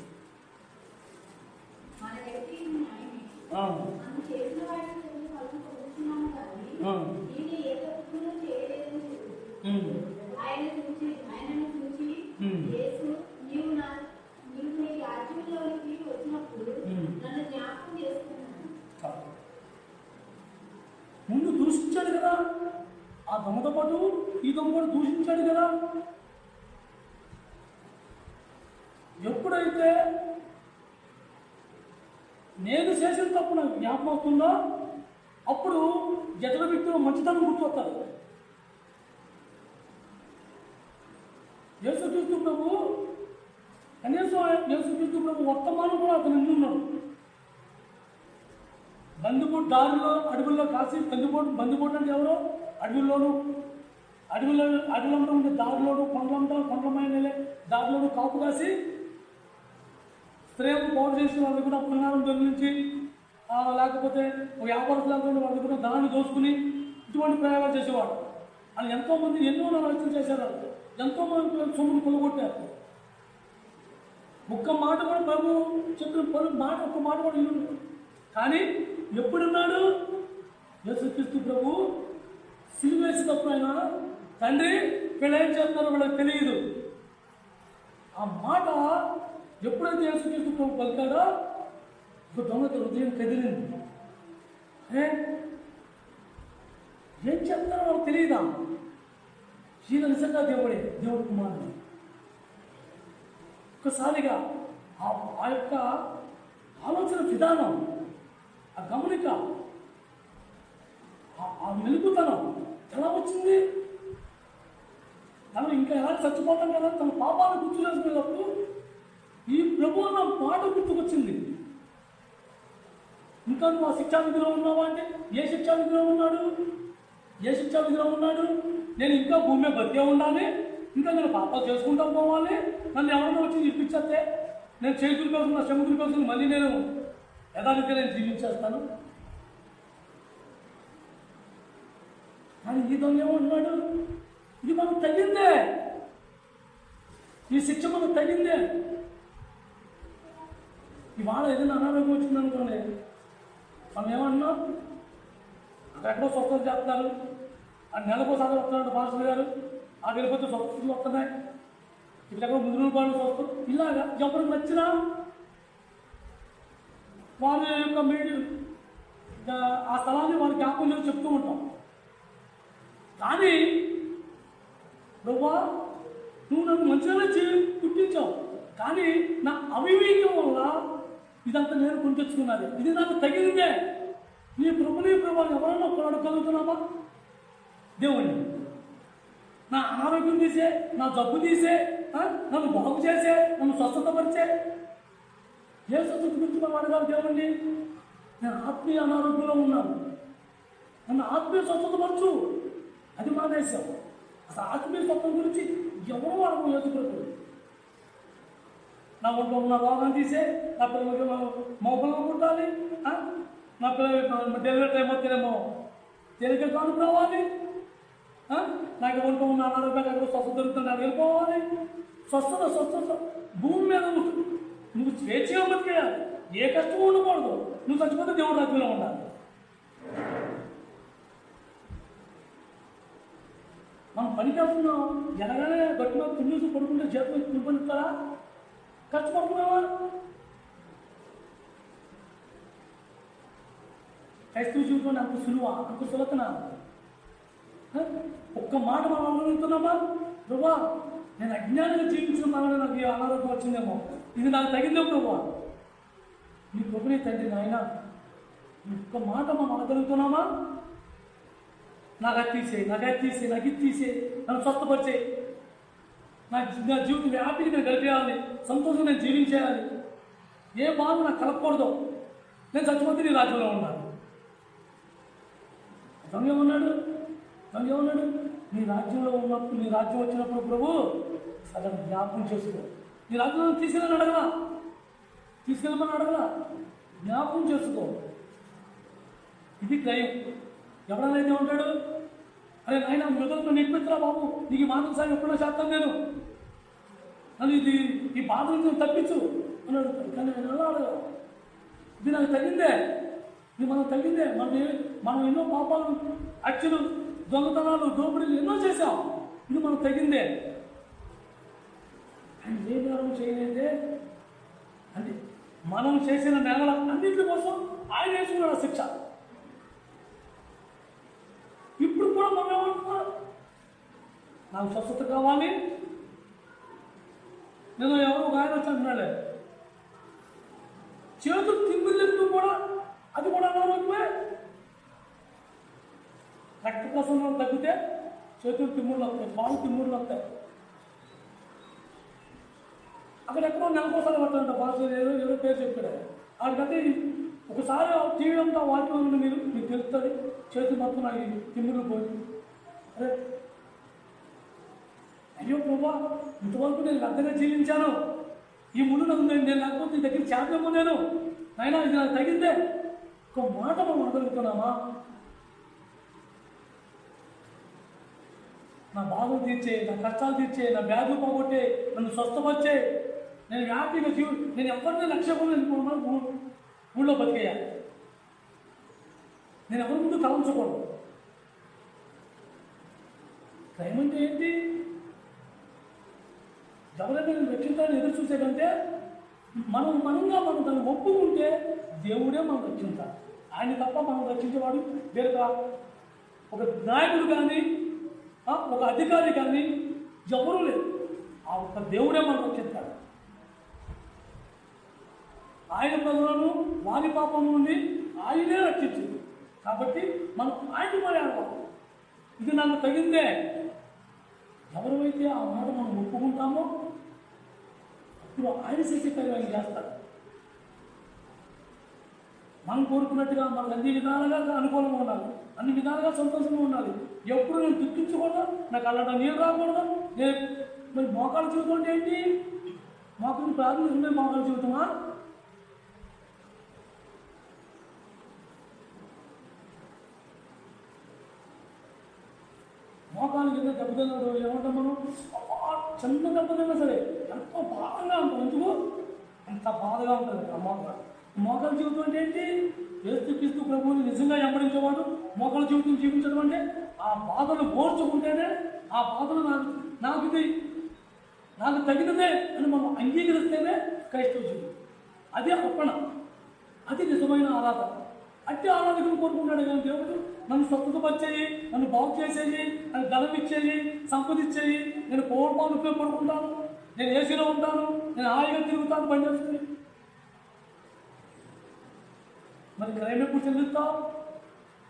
ముందు దూషించాడు కదా, ఆ దొంగతో పాటు ఈ దొంగ కూడా దూషించాడు కదా. ఎప్పుడైతే నేను చేసిన తప్పు నాకు జ్ఞాపకం అవుతుందో అప్పుడు ఎదురు వ్యక్తులు మంచితనం గుర్తొస్తారు. యేసుక్రీస్తు ప్రభు కనీసం యేసుక్రీస్తు ప్రభు వర్తమానం కూడా అతను ఎన్నున్నాడు. బందిపోటు దారిలో అడవుల్లో కాసి బందిపోటు అంటే ఎవరో అడవుల్లో ఉండే దారిలోను కొండలమైన దారిలోను కాపు కాసి స్త్రీలను పౌరు చేసిన వాళ్ళ కూడా పునారం దొంగిలించి, లేకపోతే వ్యాపారస్తులందరూ వాళ్ళ కూడా ధనాన్ని దోసుకుని ఇటువంటి ప్రయోగాలు చేసేవాడు. వాళ్ళు ఎంతోమంది ఎన్నో రచన చేశారు, ఎంతోమంది సొమ్మును కొలగొట్టారు. ఒక్క మాట కూడా ప్రభు చెప్పిన మాట ఒక్క మాట కూడా ఇల్లు. కానీ ఎప్పుడున్నాడు యేసుక్రీస్తు ప్రభు సిలువేసేటప్పుడు ఆయన తండ్రి వీళ్ళు ఏం చేస్తున్నారో వీళ్ళకి తెలియదు. ఆ మాట ఎప్పుడైతే యేసుక్రీస్తు ప్రభు పలికాడో ఒక దొంగకి హృదయం కదిలింది. ఏం చెప్తారో వాళ్ళకి తెలియదా? ఈయన నిజంగా దేవుడి కుమారుడు. ఒక్కసారిగా ఆ యొక్క ఆలోచన విధానం, ఆ గమనిక, ఆ మెలుగుతనం ఎలా వచ్చింది? తను ఇంకా ఎలా చచ్చిపోతాం కదా, తన పాపాన్ని గుర్తు చేసుకునేటప్పుడు ఈ ప్రభు అన్న మాట గుర్తుకొచ్చింది. ఇంకా నువ్వు ఆ శిక్షా విధిలో ఉన్నావా అంటే, ఏ శిక్షా విధిలో ఉన్నాడు? నేను ఇంకా భూమి మీద బతికే ఉండాలి, ఇంకా నేను పాపాలు చేసుకుంటా పోవాలి, నన్ను ఎవరైనా వచ్చి ఇప్పించేస్తే నేను చేతుల కోసం నా శముద్రుల కోసం మళ్ళీ నేను యథావిధిగా నేను జీవించేస్తాను. కానీ ఈ దొంగ ఏమంటున్నాడు, ఇది మనకు తగ్గిందే, ఈ శిక్ష మనకు తగ్గిందే. ఇవాళ ఏదైనా అనారోగ్యం వచ్చిందనుకోండి, మనం ఏమన్నాం, అక్కడెక్కడో స్వస్థత చేస్తున్నారు, ఆ నెలకోసారి వస్తున్నాడు పాస్టర్ గారు, ఆ వెళ్ళిపోతే స్వస్థతలు వస్తున్నాయి, ఇక్కడెక్కడో ముందు రూపాయలు స్వస్థత, ఇలాగా ఎవరికి నచ్చినా వారి యొక్క ఆ స్థలాన్ని వారి జ్ఞాపకం చేసి చెప్తూ ఉంటాం. కానీ ప్రభువా నువ్వు నన్ను మంచిగానే పుట్టించావు, కానీ నా అవివేకం వల్ల ఇదంతా నేను కొని తెచ్చుకున్నది, ఇది నాకు తగిలిందే. నీ ప్రభు ఎవరైనా ఒకరు అడగలుగుతున్నావా? దేవుణ్ణి నా అనారోగ్యం తీసే, నా జబ్బు తీసే, నన్ను బాగు చేసే, నన్ను స్వస్థతపరిచే. ఏ స్వస్థత గురించి మనం అడగాలి దేవుణ్ణి? నేను ఆత్మీయ అనారోగ్యంలో ఉన్నాను, నన్ను ఆత్మీయ స్వస్థతపరచు. అది మానేశావు. అసలు ఆత్మీయ స్వస్థత గురించి ఎవరో అడగం యేసుప్రభు. నా ఒంట్లో ఉన్న రోగం తీసే, నా పిల్లలకి మోపలు పుట్టాలి, నా పిల్లలకి డెలివరీ టైం వస్తేనేమో తేలిక కాను రావాలి, నాకు ఒంట్లో ఉన్న అనారోగ్యాలు ఎక్కడో స్వస్థత దొరుకుతుంది, అది వెళ్ళిపోవాలి. స్వస్థత స్వస్థత భూమి మీద నువ్వు స్వేచ్ఛగా బతికేయాలి. ఏ కష్టం ఉండకూడదు. నువ్వు చచ్చిపోతే దేవుడు రాజ్యంలో ఉండాలి. మనం పనికి వెళ్తున్నాం, ఎలాగైనా గట్టిగా తినేసి పడుకుంటే చేతులు తినిపనిస్తారా? కష్టపడుతున్నావా? క్రైస్తవ జీవితంలో అంత సులువా? అంత సులభనా? ఒక్క మాట మనం అనుకుంటున్నామా? ప్రభా, నేను అజ్ఞానంగా జీవించిన వల్ల నాకు ఈ అనారోగ్యం వచ్చిందేమో, ఇది నాకు తగిందే ప్రభా. నీ ప్రభునే తండ్రి నాయన, ఒక్క మాట మనం అనగలుగుతున్నామా? నాకు అది తీసేయి, నాకు అది తీసేయి, నాకు ఇది తీసేయి, నన్ను స్వస్థపరిచేయి, నా జీవితం హ్యాపీగా నేను గడిపేయాలి, సంతోషంగా నేను జీవించేయాలి, ఏ బాధ నాకు కలగకూడదు, నేను చచ్చిపోతే నీ రాజ్యంలో ఉన్నాను. దొంగ ఏమన్నాడు? నీ రాజ్యంలో ఉన్నప్పుడు, నీ రాజ్యం వచ్చినప్పుడు ప్రభు సగం జ్ఞాపకం చేసుకో. నీ రాజ్యంలో తీసుకెళ్ళమని అడగలా, జ్ఞాపకం చేసుకో. ఇది క్రయం. ఎవడనైతే ఉంటాడు, అరే నాయన మొదలు నెప్పిస్తున్నా బాబు, నీకు మానవ సాయం ఎప్పుడో చేస్తాను నేను, నన్ను ఈ బాధ నుంచి తప్పించు అని అడుగుతాడు. కానీ నేను ఎలా అడగల, ఇది నాకు తగ్గిందే, ఇది మనకు తగ్గిందే. మనం ఎన్నో పాపాలు, హత్యలు, దొంగతనాలు, దోపిడీలు ఎన్నో చేశాం, ఇది మనకు తగ్గిందే. ఆయన ఏ నేరం చేయలేదే అంటే మనం చేసిన నేరాల అన్నింటి కోసం ఆయన వేసుకున్నాడు శిక్ష. ఇప్పుడు కూడా మనం ఏమంటున్నాం, నాకు స్వస్థత కావాలి. నేను ఎవరో ఒక ఆయన వచ్చి అంటున్నాడే, చేతులు తిమ్మిళ్ళు కూడా, అది కూడా అనారోగ్యమే. రక్త ప్రసరణ తగ్గితే చేతులు తిమ్ముళ్ళు వస్తాయి, కాళ్ళు తిమ్ముళ్ళు వస్తాయి. అక్కడెక్కడో నెలకోసారి పడతాడంట భాష, ఏదో పేరు చెప్పాడు. ఆడికంటే ఒకసారి టీవీ అంతా వాక్యం మీకు తెలుస్తుంది, చేతులు మొత్తం నాకు తిమ్ముళ్ళు పోయి. అరే అయ్యో ప్రభా, ఇంతవరకు నేను వ్యర్థంగా జీవించాను, ఈ ముళ్ళు నాకు నేను లేకపోతే నీ దగ్గర చేద్దాము నేను, అయినా ఇది నాకు తగ్గిందే. ఒక మాట మనం అనగలుగుతున్నామా? నా బాధలు తీర్చే, నా కష్టాలు తీర్చే, నా వ్యాధులు పోగొట్టే, నన్ను స్వస్థపరిచే, నేను హ్యాపీగా నేను ఎవరిని లక్ష్యకుండా ఊళ్ళో బతికేయాలి, నేను ఎవరి ముందు తలంచకూడదు. క్రైమ్ అంటే ఏంటి? ఎవరైనా నేను రక్షించాలని ఎదురు చూసేటంటే మనంగా మనం దాన్ని ఒప్పుకుంటే దేవుడే మనం రక్షించాలి. ఆయన తప్ప మనం రక్షించేవాడు వేరుగా ఒక నాయకుడు కానీ, ఒక అధికారి కానీ ఎవరూ లేదు. ఆ ఒక్క దేవుడే మనం రక్షించాలి. ఆయన ప్రజలను వారి పాపం నుండి ఆయనే రక్షించింది. కాబట్టి మనం ఆయన మరి ఆడవాలి, ఇది నాకు తగిందే. ఎవరైతే ఆ మాట మనం ఒప్పుకుంటామో అప్పుడు ఆయన చేసే కార్యం చేస్తాడు. మనం కోరుకున్నట్టుగా మనకు అన్ని విధాలుగా అనుకూలంగా ఉండాలి, అన్ని విధాలుగా సంతోషంగా ఉండాలి. ఎప్పుడు నేను దుఃఖించకూడదు, నాకు అల్లడం నీరు రాకూడదు. నేను మరి మోకాళ్ళ జీవితం అంటే ఏంటి? మోకాలు ప్రారంభించే మోకాళ్ళ జీవితమా? మోకాలు కింద దెబ్బతిన్నాడు ఏమంటాం మనం? చిన్న దెబ్బతిన్నా సరే ఎంతో బాధగా ఉంటుంది. ఎందుకు ఎంత బాధగా ఉంటుంది ఆ మోకాల జీవితం అంటే ఏంటి? యేసుక్రీస్తు ప్రభువుని నిజంగా వెంబడించేవాడు మోకాల జీవితం జీవించడం అంటే ఆ బాధలు ఓర్చుకుంటేనే, ఆ బాధలు నాకు తగినదే అని మనం అంగీకరిస్తేనే క్రైస్తవ జీవితం. అదే అర్పణ, అది నిజమైన ఆరాధన. అట్టి ఆరాధకులు కోరుకుంటాడు కానీ దేవుడు నన్ను స్వస్థతపరిచేయి, నన్ను బాగు చేసేయి, నన్ను ధనం ఇచ్చేయి, సంపదిచ్చేయి, నేను కోల్పాలు ఉపయోగపడుకుంటాను, నేను ఏసీలో ఉంటాను, నేను హాయిగా తిరుగుతాను పని చేసుకుని. మరి క్రైమ్ ఎప్పుడు చెల్లిస్తావు?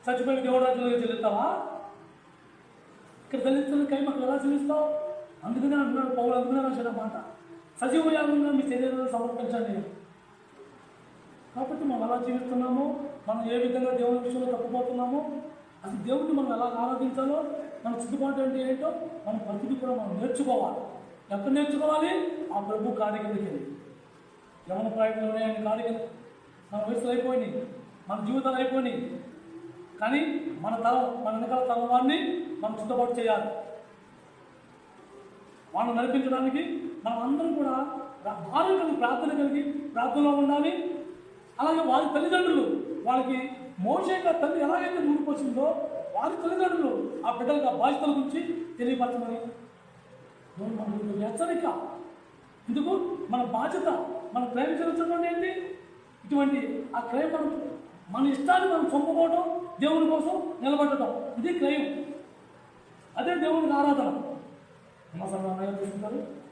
చచ్చిపోయిన దేవుడు రాజ్యంలో చెల్లిస్తావా? ఇక్కడ చెల్లిస్తున్న క్రైమ్ అక్కడ ఎలా చెల్లిస్తావు? అందుకనే అంటున్నాడు పౌలు, అందుకనే రాశాడు అన్నమాట, సజీవ యాగంగా మీ శరీరాన్ని సమర్పించండి. కాబట్టి మనం ఎలా జీవిస్తున్నామో, మనం ఏ విధంగా దేవుని విషయంలో తప్పిపోతున్నామో, అది దేవుడిని మనం ఎలా ఆరాధించాలో, మన సిద్ధపాటు అంటే ఏంటో మనం ప్రతిదీ కూడా మనం నేర్చుకోవాలి. ఎక్కడ నేర్చుకోవాలి? ఆ ప్రభు కార్యక్రమకి వెళ్ళి. యవన ప్రయత్నంలో ఆయన కార్యక్రమం మన వయసులు అయిపోయినాయి, మన జీవితాలు అయిపోయినాయి. కానీ మన వెనకాల తరం వారిని మనం సిద్ధపాటు చేయాలి. వాళ్ళని నడిపించడానికి మనం అందరం కూడా భారం కలిగి ప్రార్థనలో ఉండాలి. అలాగే వారి తల్లిదండ్రులు వాళ్ళకి మోషే తల్లి ఎలాగైతే నూరిపోసిందో వారి తల్లిదండ్రులు ఆ బిడ్డలకు ఆ బాధ్యతల గురించి తెలియపరచమని మనకు హెచ్చరిక. ఎందుకు మన బాధ్యత, మన ప్రేమించడం ఏంటి? ఇటువంటి ఆ క్రయం మన ఇష్టాన్ని మనం చంపుకోవడం, దేవుని కోసం నిలబడటం, ఇది క్రయం. అదే దేవునికి ఆరాధన. మా సభ తీసుకుంటారు.